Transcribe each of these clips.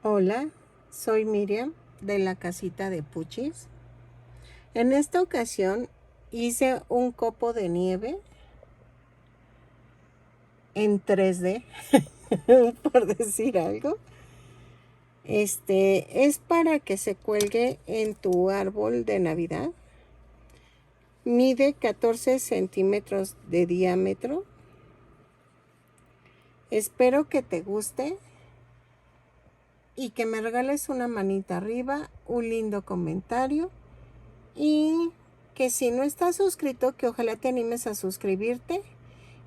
Hola, soy Miriam de la casita de Puchis. En esta ocasión hice un copo de nieve en 3D, por decir algo. Es para que se cuelgue en tu árbol de Navidad. Mide 14 centímetros de diámetro. Espero que te guste y que me regales una manita arriba, un lindo comentario y que si no estás suscrito, que ojalá te animes a suscribirte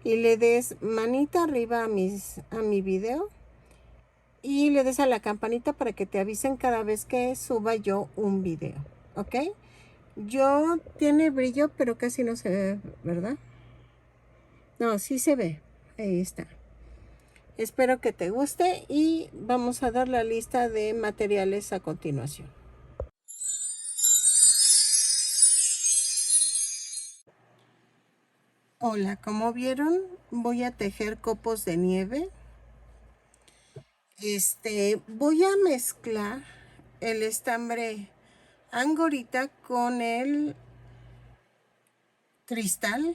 y le des manita arriba a mi video y le des a la campanita para que te avisen cada vez que suba yo un video, ¿ok? Yo tiene brillo, pero casi no se ve, ¿verdad? No, sí se ve. Ahí está. Espero que te guste y vamos a dar la lista de materiales a continuación. Hola, como vieron, voy a tejer copos de nieve. Voy a mezclar el estambre angorita con el cristal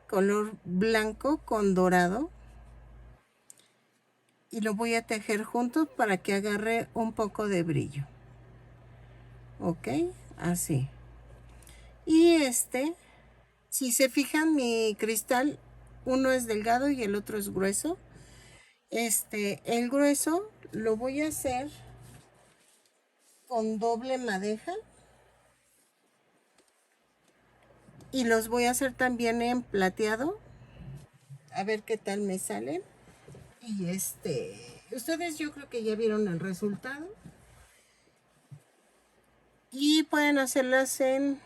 color blanco con dorado y lo voy a tejer juntos para que agarre un poco de brillo. Ok, así. Y si se fijan, mi cristal, uno es delgado y el otro es grueso. El grueso lo voy a hacer con doble madeja y los voy a hacer también en plateado. A ver qué tal me salen. Y ustedes yo creo que ya vieron el resultado. Y pueden hacerlas en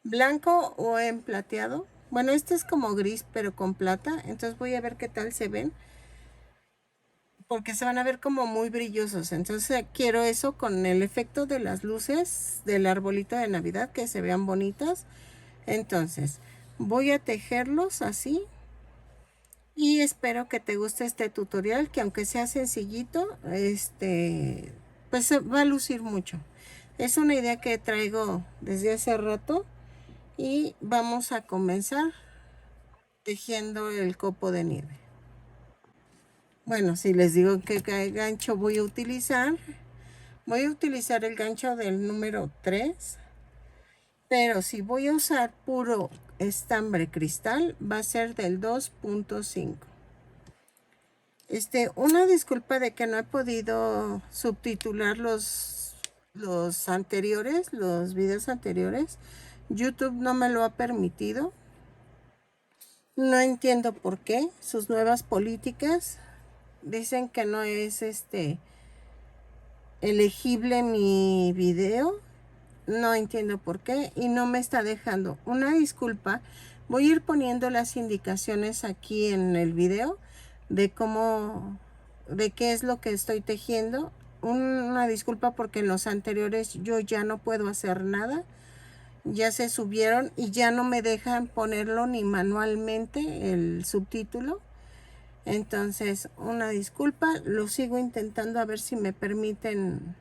blanco o en plateado. Bueno, este es como gris pero con plata. Entonces voy a ver qué tal se ven. Porque se van a ver como muy brillosos. Entonces quiero eso con el efecto de las luces del arbolito de Navidad, que se vean bonitas. Entonces voy a tejerlos así. Y espero que te guste este tutorial, que aunque sea sencillito, pues va a lucir mucho. Es una idea que traigo desde hace rato y vamos a comenzar tejiendo el copo de nieve. Bueno, si les digo qué gancho voy a utilizar el gancho del número 3, pero si voy a usar puro estambre cristal, va a ser del 2.5. Una disculpa de que no he podido subtitular los anteriores, los videos anteriores. YouTube no me lo ha permitido. No entiendo por qué. Sus nuevas políticas dicen que no es elegible mi video. No entiendo por qué y no me está dejando. Una disculpa. Voy a ir poniendo las indicaciones aquí en el video de qué es lo que estoy tejiendo. Una disculpa porque en los anteriores yo ya no puedo hacer nada. Ya se subieron y ya no me dejan ponerlo ni manualmente el subtítulo. Entonces, una disculpa. Lo sigo intentando a ver si me permiten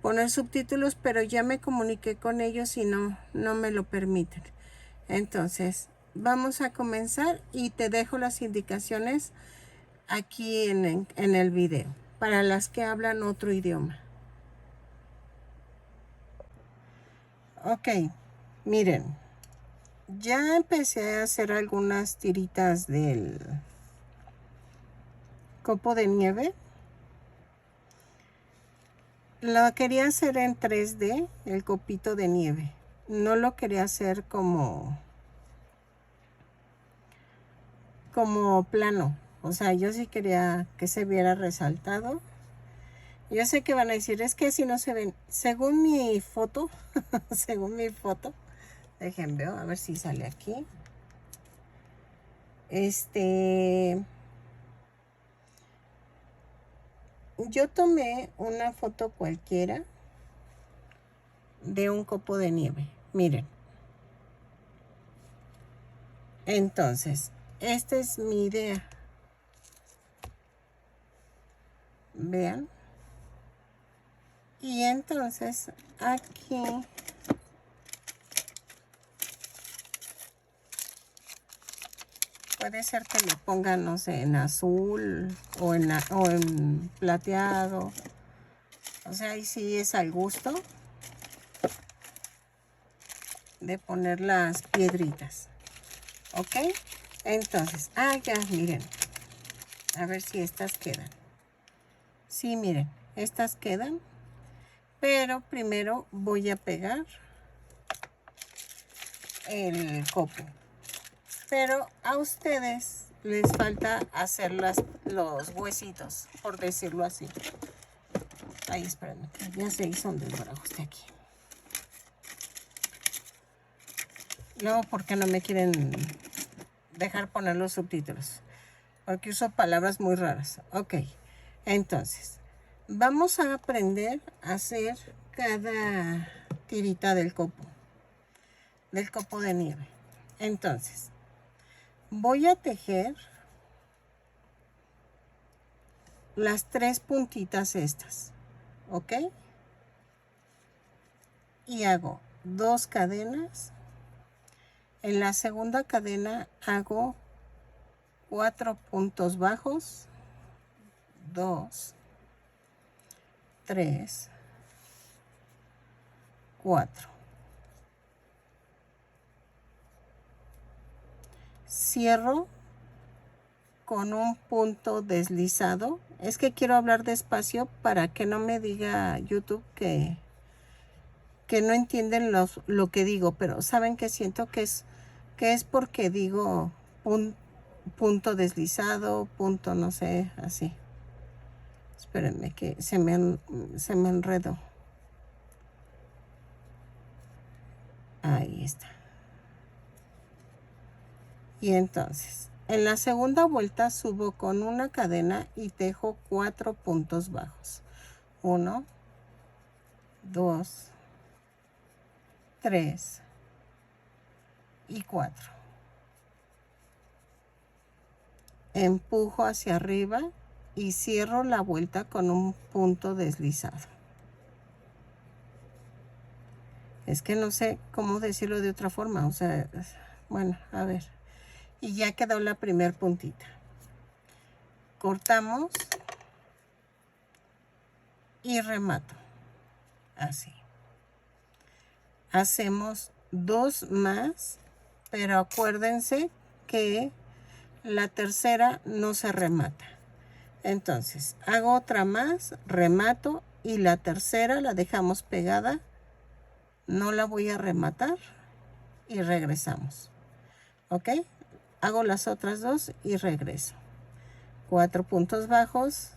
poner subtítulos, pero ya me comuniqué con ellos y no me lo permiten. Entonces vamos a comenzar y te dejo las indicaciones aquí en el video para las que hablan otro idioma. Ok, miren, ya empecé a hacer algunas tiritas del copo de nieve. Lo quería hacer en 3D, el copito de nieve. No lo quería hacer como plano. O sea, yo sí quería que se viera resaltado. Yo sé que van a decir, es que si no se ven. Según mi foto, según mi foto, dejen ver, a ver si sale aquí. Yo tomé una foto cualquiera de un copo de nieve. Miren. Entonces, esta es mi idea. Vean. Y entonces aquí puede ser que le pongan, no sé, en azul o en plateado. O sea, ahí sí es al gusto de poner las piedritas. ¿Ok? Entonces, ya, miren. A ver si estas quedan. Sí, miren, estas quedan. Pero primero voy a pegar el copo. Pero a ustedes les falta hacer los huesitos, por decirlo así. Ay, espérenme, ya se hizo un desbarajuste aquí. Luego, ¿por qué no me quieren dejar poner los subtítulos? Porque uso palabras muy raras. Ok, entonces, vamos a aprender a hacer cada tirita del copo de nieve. Entonces, voy a tejer las 3 puntitas estas, ¿ok? Y hago 2 cadenas. En la segunda cadena hago 4 puntos bajos, 2, 3, 4. Cierro con un punto deslizado. Es que quiero hablar despacio para que no me diga YouTube que no entienden lo que digo, pero saben que siento que es porque digo punto deslizado, punto no sé, así. Espérenme que se me enredó. Ahí está. Y entonces, en la segunda vuelta subo con una cadena y tejo 4 puntos bajos. 1, 2, 3 y 4. Empujo hacia arriba y cierro la vuelta con un punto deslizado. Es que no sé cómo decirlo de otra forma, o sea, bueno, a ver. Y ya quedó la primer puntita. Cortamos y remato. Así. Hacemos 2 más, pero acuérdense que la tercera no se remata. Entonces, hago otra más, remato y la tercera la dejamos pegada. No la voy a rematar y regresamos. ¿Ok? Hago las otras 2 y regreso. 4 puntos bajos,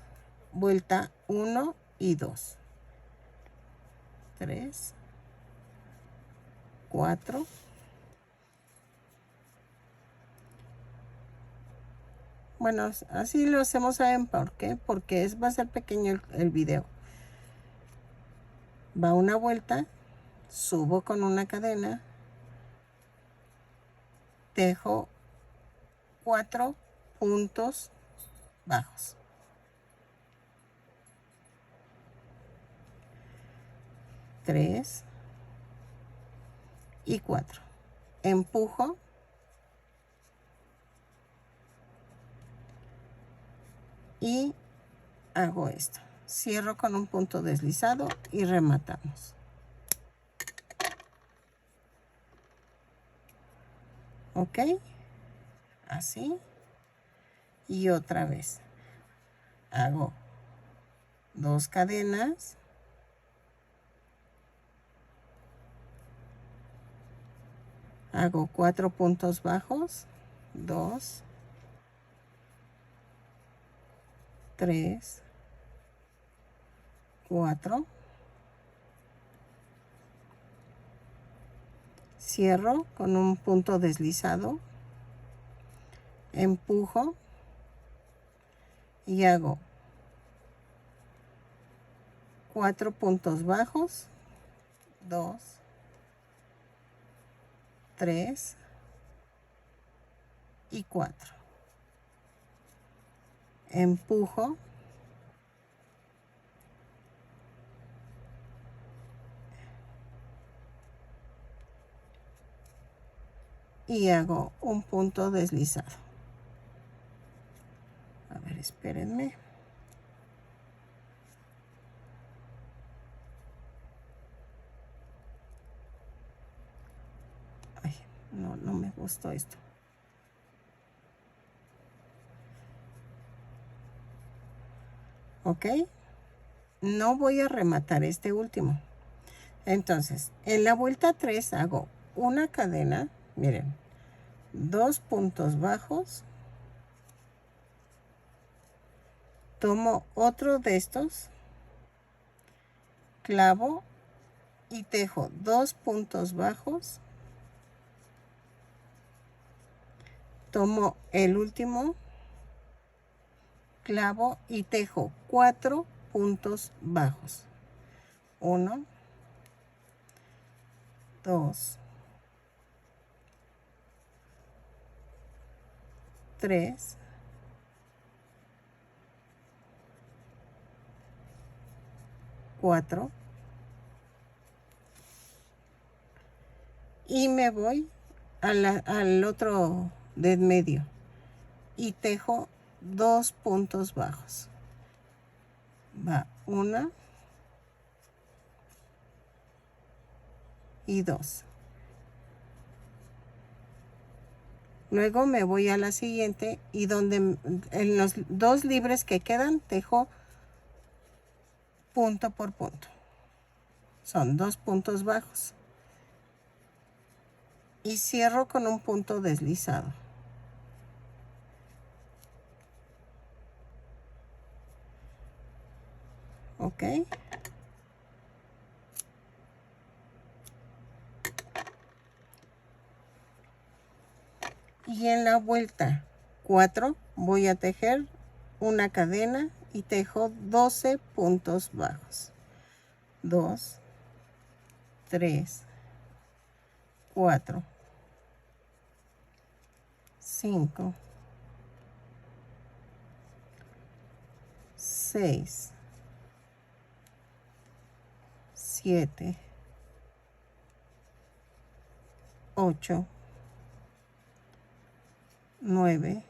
vuelta 1 y 2. 3, 4. Bueno, así lo hacemos, ¿saben por qué? Porque va a ser pequeño el video. Va una vuelta, subo con una cadena, tejo 4 puntos bajos. 3 y 4. Empujo y hago esto. Cierro con un punto deslizado y rematamos. ¿Ok? Así. Y otra vez. Hago 2 cadenas. Hago 4 puntos bajos. 2, 3, 4. Cierro con un punto deslizado. Empujo y hago 4 puntos bajos. 2, 3 y 4. Empujo y hago un punto deslizado. A ver, espérenme. Ay, no me gustó esto. ¿Ok? No voy a rematar este último. Entonces, en la vuelta 3 hago una cadena, miren, 2 puntos bajos, tomo otro de estos, clavo y tejo 2 puntos bajos, tomo el último, clavo y tejo 4 puntos bajos. 1, 2, 3, 4 y me voy al otro de en medio y tejo 2 puntos bajos. Va 1 y 2. Luego me voy a la siguiente y donde en los 2 libres que quedan tejo punto por punto. Son 2 puntos bajos. Y cierro con un punto deslizado. ¿Ok? Y en la vuelta 4 voy a tejer una cadena y tejo 12 puntos bajos. 2, 3, 4, 5, 6, 7, 8, 9,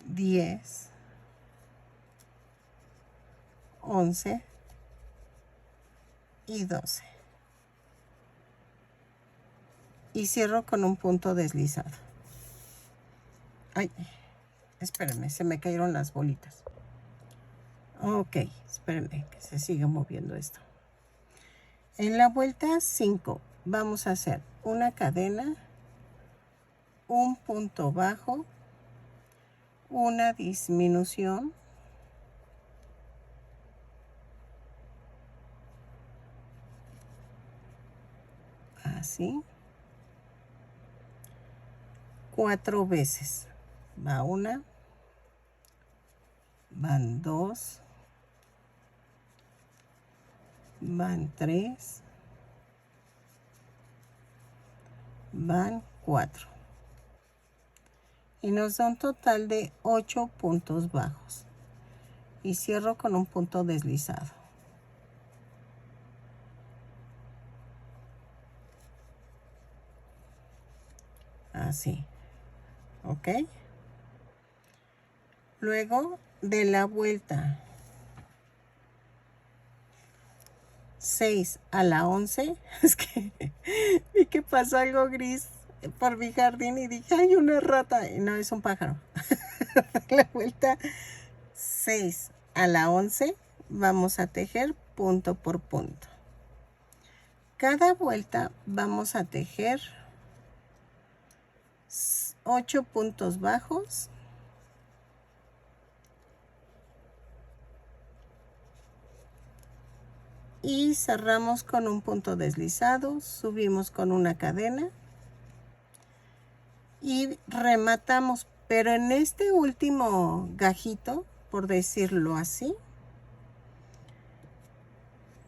10, 11 y 12. Y cierro con un punto deslizado. Ay, espérenme, se me cayeron las bolitas. Ok, espérenme que se siga moviendo esto. En la vuelta 5 vamos a hacer una cadena, un punto bajo, una disminución, así, 4 veces. Va 1, van 2, van 3, van 4. Y nos da un total de 8 puntos bajos. Y cierro con un punto deslizado. Así. ¿Ok? Luego de la vuelta 6 a la 11, es que vi que pasó algo gris por mi jardín y dije, ¡ay, una rata! Y no, es un pájaro. La vuelta 6 a la 11 vamos a tejer punto por punto. Cada vuelta vamos a tejer 8 puntos bajos, y cerramos con un punto deslizado, subimos con una cadena y rematamos. Pero en este último gajito, por decirlo así,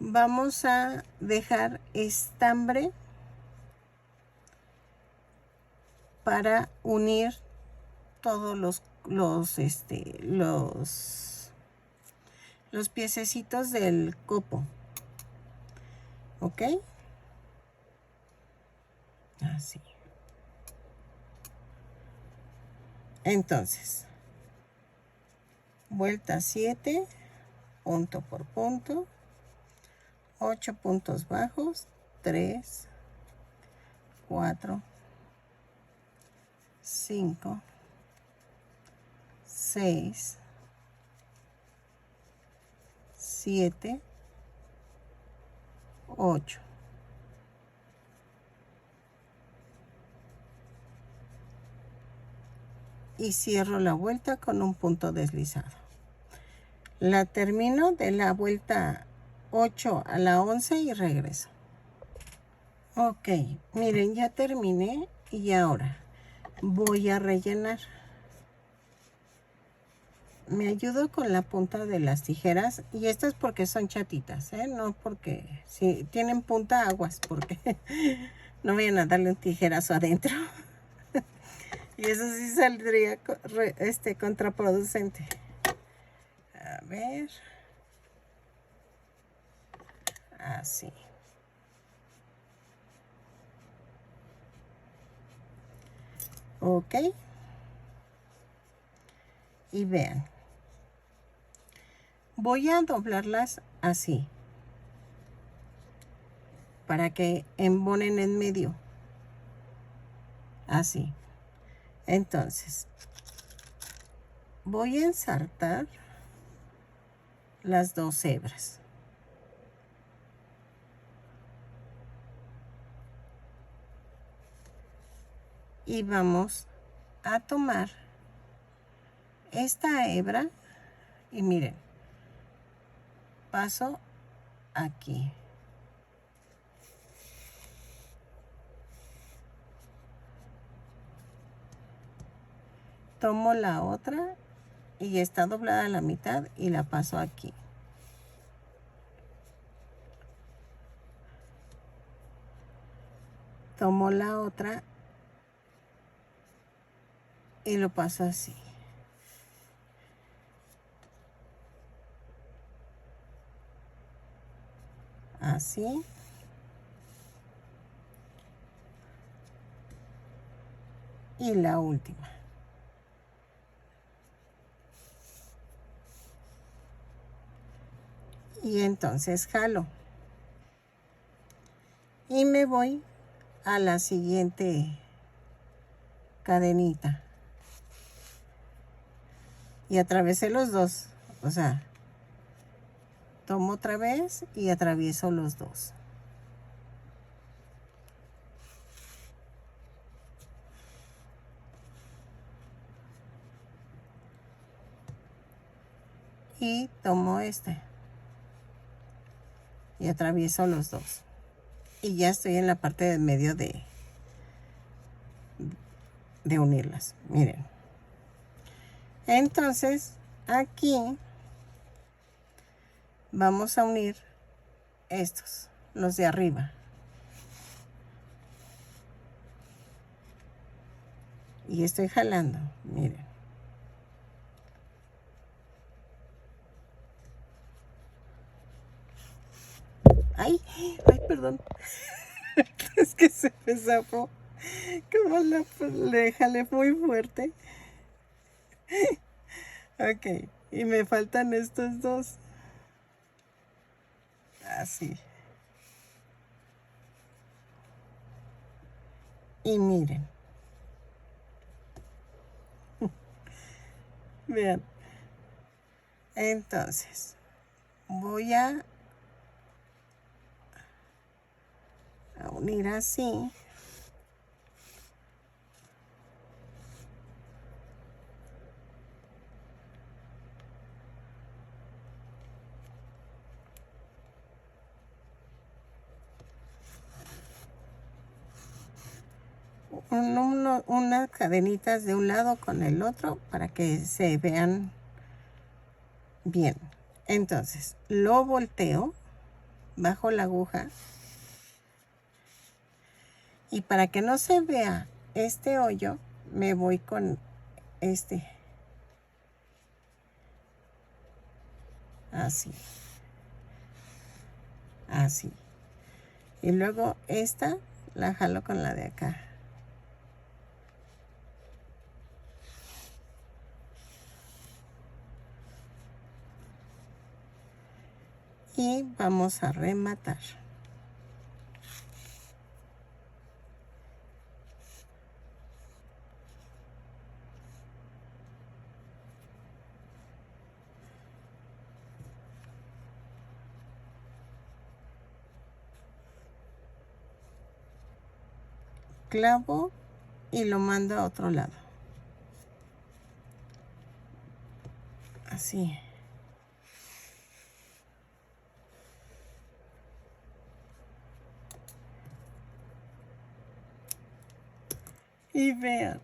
vamos a dejar estambre para unir todos los piececitos del copo. ¿Ok? Así. Entonces, vuelta 7, punto por punto, 8 puntos bajos, 3, 4, 5, 6, 7, 8. Y cierro la vuelta con un punto deslizado. La termino de la vuelta 8 a la 11 y regreso. Ok, miren, ya terminé y ahora voy a rellenar. Me ayudo con la punta de las tijeras y estas porque son chatitas, no porque si tienen punta aguas, porque no vayan a darle un tijerazo adentro. Y eso sí saldría contraproducente. A ver. Así. Ok. Y vean. Voy a doblarlas así. Para que embonen en medio. Así. Entonces. Voy a ensartar las 2 hebras. Y vamos a tomar esta hebra y miren, paso aquí. Tomo la otra y está doblada a la mitad y la paso aquí. Tomo la otra y lo paso así. Así. Y la última. Y entonces jalo. Y me voy a la siguiente cadenita. Y atravesé los dos. O sea, tomo otra vez y atravieso los dos. Y tomo este. Y atravieso los dos. Y ya estoy en la parte del medio de unirlas. Miren. Entonces, aquí vamos a unir estos, los de arriba. Y estoy jalando, miren. Ay, perdón. Es que se me zafó. Como le jalé muy fuerte. Ok, y me faltan estos dos. Así. Y miren. Vean. Entonces, voy a unir así. Unas cadenitas de un lado con el otro para que se vean bien. Entonces, lo volteo, bajo la aguja y para que no se vea este hoyo, me voy con este. Así. Así. Y luego esta la jalo con la de acá. y vamos a rematar. Clavo y lo mando a otro lado. Así. Y vean,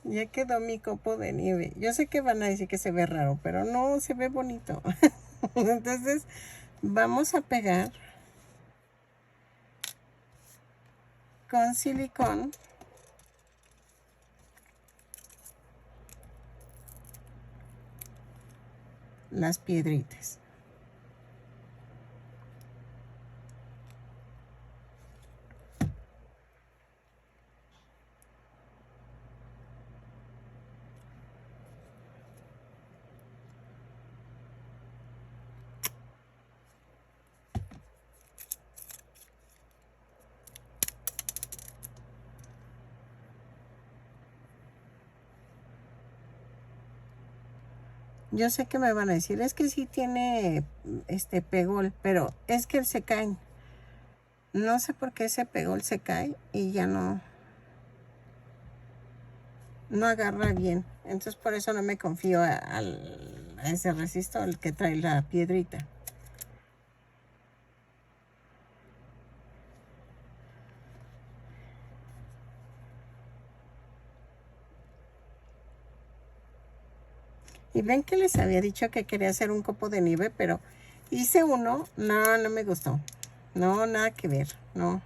ya quedó mi copo de nieve. Yo sé que van a decir que se ve raro, pero no, se ve bonito. Entonces vamos a pegar con silicón las piedritas. Yo sé que me van a decir, es que sí tiene pegol, pero es que se caen. No sé por qué ese pegol se cae y ya no agarra bien. Entonces por eso no me confío a ese resistor, el que trae la piedrita. Y ven que les había dicho que quería hacer un copo de nieve, pero hice uno, no me gustó. No, nada que ver, no.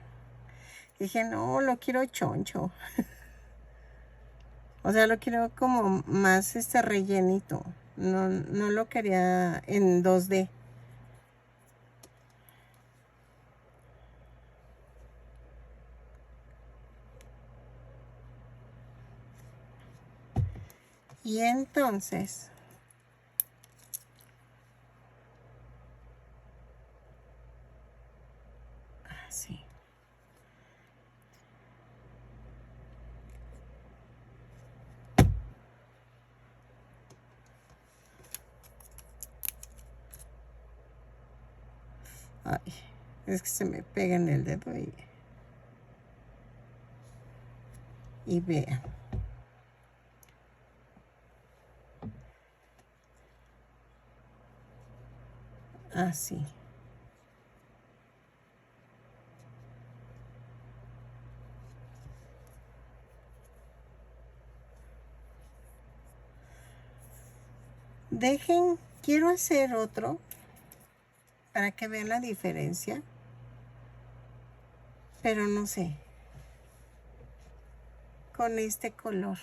Dije, no, lo quiero choncho. O sea, lo quiero como más rellenito. No lo quería en 2D. Y entonces, así. Ay, es que se me pega en el dedo y vean. Así. Dejen, quiero hacer otro para que vean la diferencia, pero no sé, con este color.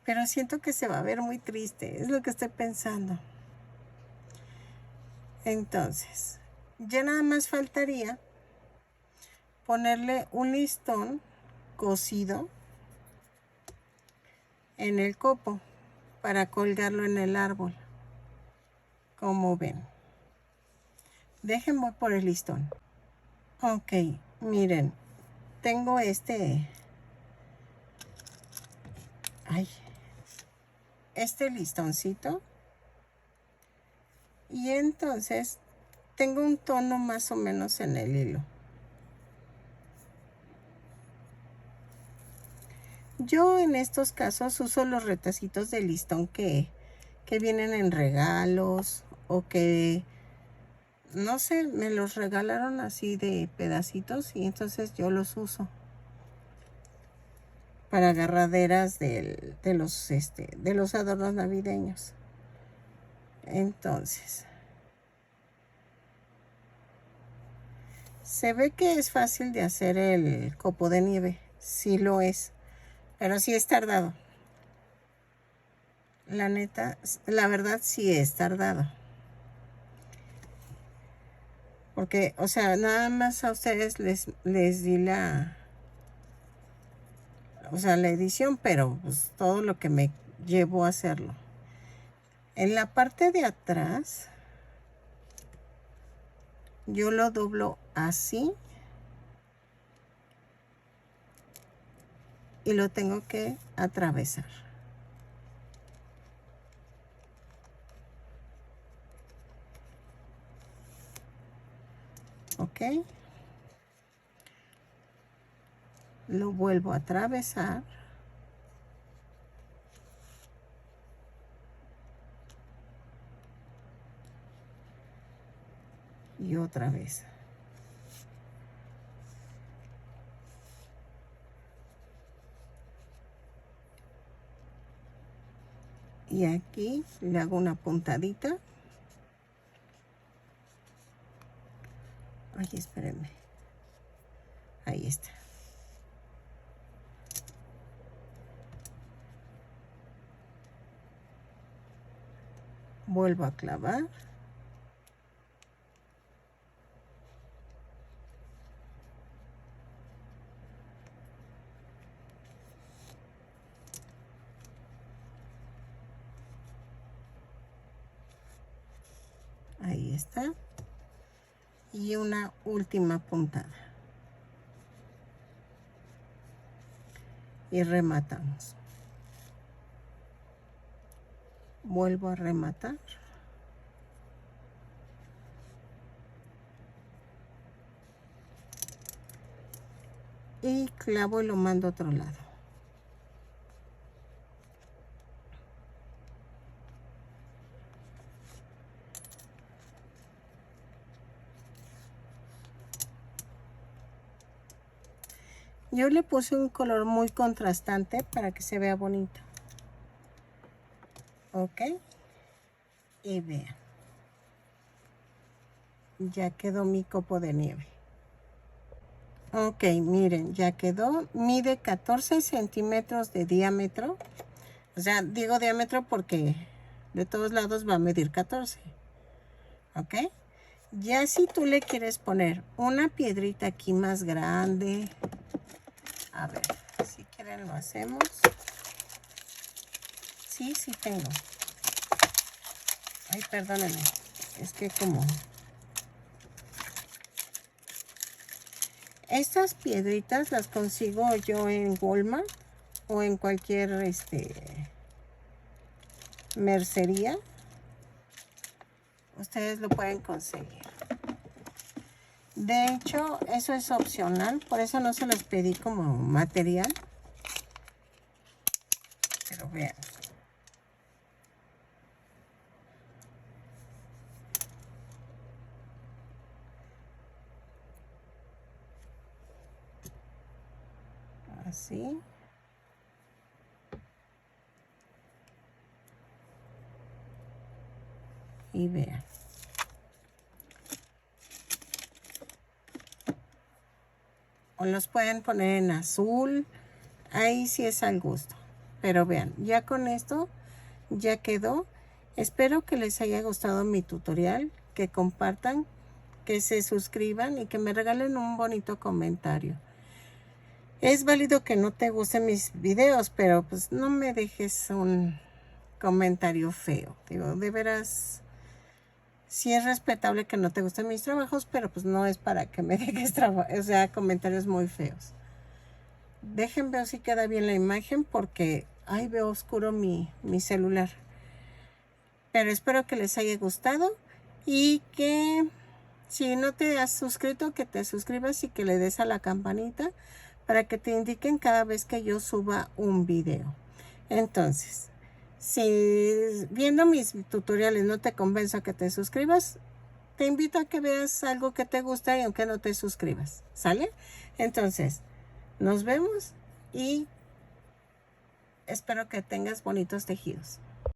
Pero siento que se va a ver muy triste, es lo que estoy pensando. Entonces, ya nada más faltaría ponerle un listón cosido en el copo para colgarlo en el árbol. Como ven. Déjenme por el listón. Ok, miren, tengo este listoncito. Y entonces tengo un tono más o menos en el hilo. Yo en estos casos uso los retacitos de listón que vienen en regalos o que, no sé, me los regalaron así de pedacitos y entonces yo los uso para agarraderas de los adornos navideños. Entonces, se ve que es fácil de hacer el copo de nieve, sí lo es, pero sí es tardado. La neta, la verdad sí es tardado. Porque, o sea, nada más a ustedes les di la edición, pero pues todo lo que me llevó a hacerlo. En la parte de atrás yo lo doblo así y lo tengo que atravesar. Ok, lo vuelvo a atravesar y otra vez. Y aquí le hago una puntadita. Ay, espérenme. Ahí está. Vuelvo a clavar. Ahí está. Y una última puntada. Y rematamos. Vuelvo a rematar. Y clavo y lo mando a otro lado. Yo le puse un color muy contrastante para que se vea bonito. Ok. Y vean. Ya quedó mi copo de nieve. Ok, miren, ya quedó. Mide 14 centímetros de diámetro. O sea, digo diámetro porque de todos lados va a medir 14. Ok. Ya si tú le quieres poner una piedrita aquí más grande. A ver, si quieren lo hacemos. Sí, sí tengo. Ay, perdónenme. Es que como... Estas piedritas las consigo yo en Walmart o en cualquier mercería. Ustedes lo pueden conseguir. De hecho, eso es opcional, por eso no se los pedí como material. Pero vean. Así. Y vean. O los pueden poner en azul. Ahí sí es al gusto. Pero vean, ya con esto ya quedó. Espero que les haya gustado mi tutorial. Que compartan, que se suscriban y que me regalen un bonito comentario. Es válido que no te gusten mis videos, pero pues no me dejes un comentario feo. Digo, de veras, sí es respetable que no te gusten mis trabajos, pero pues no es para que me dejes comentarios muy feos. Dejen ver si queda bien la imagen porque, ay, veo oscuro mi celular. Pero espero que les haya gustado y que si no te has suscrito, que te suscribas y que le des a la campanita para que te indiquen cada vez que yo suba un video. Entonces, si viendo mis tutoriales no te convenzo a que te suscribas, te invito a que veas algo que te gusta y aunque no te suscribas, ¿sale? Entonces, nos vemos y espero que tengas bonitos tejidos.